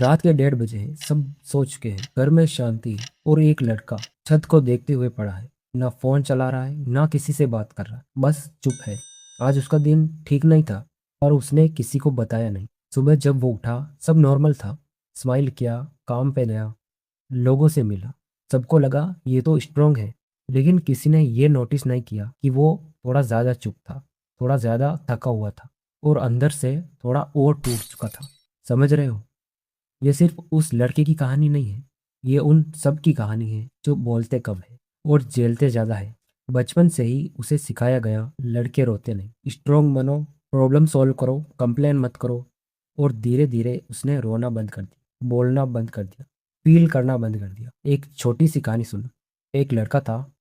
रात के 1:30 बजे हैं, सब सो चुके हैं, घर में शांति है और एक लड़का छत को देखते हुए पड़ा है। ना फोन चला रहा है, ना किसी से बात कर रहा है, बस चुप है। आज उसका दिन ठीक नहीं था और उसने किसी को बताया नहीं। सुबह जब वो उठा, सब नॉर्मल था। स्माइल किया, काम पे गया, लोगों से मिला। सबको लगा ये तो स्ट्रांग है, लेकिन किसी ने ये नोटिस नहीं किया कि वो थोड़ा ज्यादा चुप था, थोड़ा ज्यादा थका हुआ था और अंदर से थोड़ा और टूट चुका था। समझ रहे हो? ये सिर्फ उस लड़के की कहानी नहीं है, ये उन सब की कहानी है जो बोलते कम है और झेलते ज्यादा है। बचपन से ही उसे सिखाया गया, लड़के रोते नहीं, स्ट्रोंग बनो, प्रॉब्लम सॉल्व करो, कंप्लेन मत करो। और धीरे धीरे उसने रोना बंद कर दिया, बोलना बंद कर दिया, फील करना बंद कर दिया। एक छोटी सी कहानी सुनो। एक लड़का था,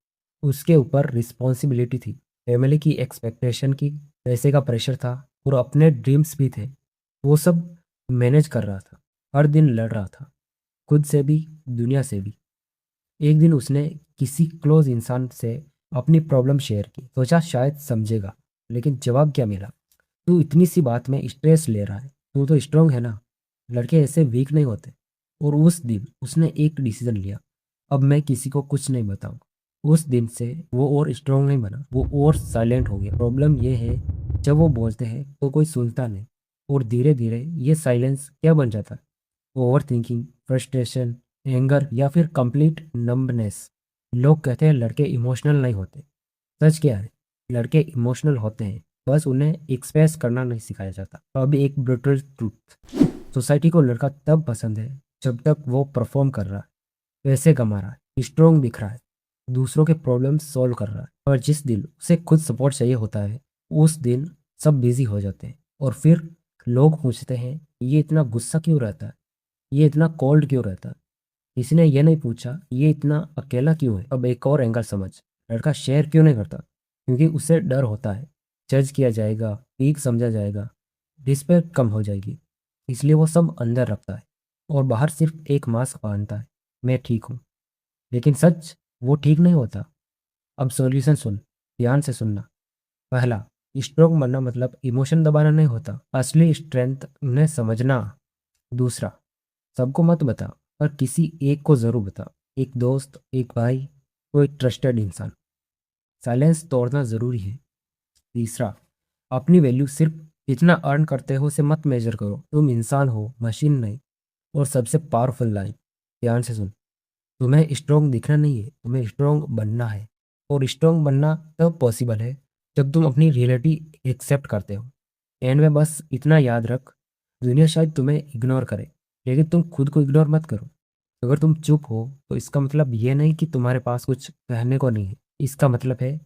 उसके ऊपर रिस्पॉन्सिबिलिटी थी, फैमिली की एक्सपेक्टेशन की, पैसे का प्रेशर था और अपने ड्रीम्स भी थे। वो सब मैनेज कर रहा था, हर दिन लड़ रहा था, खुद से भी, दुनिया से भी। एक दिन उसने किसी क्लोज इंसान से अपनी प्रॉब्लम शेयर की, सोचा शायद समझेगा। लेकिन जवाब क्या मिला? तू इतनी सी बात में स्ट्रेस ले रहा है, तू तो स्ट्रांग है ना। लड़के ऐसे वीक नहीं होते। और उस दिन उसने एक डिसीजन लिया, अब मैं किसी को कुछ नहीं बताऊंगा। उस दिन से वो और स्ट्रांग नहीं बना, वो और साइलेंट हो गया। प्रॉब्लम ये है, जब वो बोलते हैं तो कोई सुनता नहीं, और धीरे धीरे ये साइलेंस क्या बन जाता है? ओवर थिंकिंग, फ्रस्ट्रेशन, एंगर या फिर कंप्लीट नंबनेस। लोग कहते हैं लड़के इमोशनल नहीं होते। सच क्या है? लड़के इमोशनल होते हैं, बस उन्हें एक्सप्रेस करना नहीं सिखाया जाता। अब एक ब्रूटल ट्रूथ, सोसाइटी को लड़का तब पसंद है जब तक वो परफॉर्म कर रहा है, पैसे कमा रहा है, स्ट्रोंग दिख रहा है, दूसरों के प्रॉब्लम सॉल्व कर रहा है। और जिस दिन उसे खुद सपोर्ट चाहिए होता है, उस दिन सब बिजी हो जाते हैं। और फिर लोग पूछते हैं, ये इतना गुस्सा क्यों रहता है, ये इतना कोल्ड क्यों रहता है? किसी ने ये नहीं पूछा ये इतना अकेला क्यों है। अब एक और एंगल समझ, लड़का शेयर क्यों नहीं करता? क्योंकि उसे डर होता है, जज किया जाएगा, वीक समझा जाएगा, रिस्पेक्ट कम हो जाएगी। इसलिए वो सब अंदर रखता है और बाहर सिर्फ एक मास्क पहनता है, मैं ठीक हूँ। लेकिन सच, वो ठीक नहीं होता। अब सॉल्यूशन सुन, ध्यान से सुनना। पहला, स्ट्रोंग बनना मतलब इमोशन दबाना नहीं होता, असली स्ट्रेंथ उन्हें समझना। दूसरा, सबको मत बता, पर किसी एक को जरूर बता। एक दोस्त, एक भाई, कोई ट्रस्टेड इंसान। साइलेंस तोड़ना जरूरी है। तीसरा, अपनी वैल्यू सिर्फ जितना अर्न करते हो उसे मत मेजर करो, तुम इंसान हो, मशीन नहीं। और सबसे पावरफुल लाइन, ध्यान से सुन, तुम्हें स्ट्रोंग दिखना नहीं है, तुम्हें स्ट्रोंग बनना है। और स्ट्रोंग बनना तब पॉसिबल है जब तुम अपनी रियलिटी एक्सेप्ट करते हो। एंड में बस इतना याद रख, दुनिया शायद तुम्हें इग्नोर करे, लेकिन तुम खुद को इग्नोर मत करो। अगर तुम चुप हो तो इसका मतलब ये नहीं कि तुम्हारे पास कुछ कहने को नहीं है, इसका मतलब है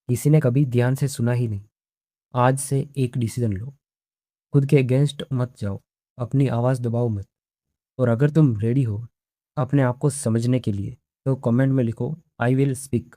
किसी ने कभी ध्यान से सुना ही नहीं। आज से एक डिसीजन लो, खुद के अगेंस्ट मत जाओ, अपनी आवाज़ दबाओ मत। और अगर तुम रेडी हो अपने आप को समझने के लिए, तो कमेंट में लिखो, आई विल स्पीक।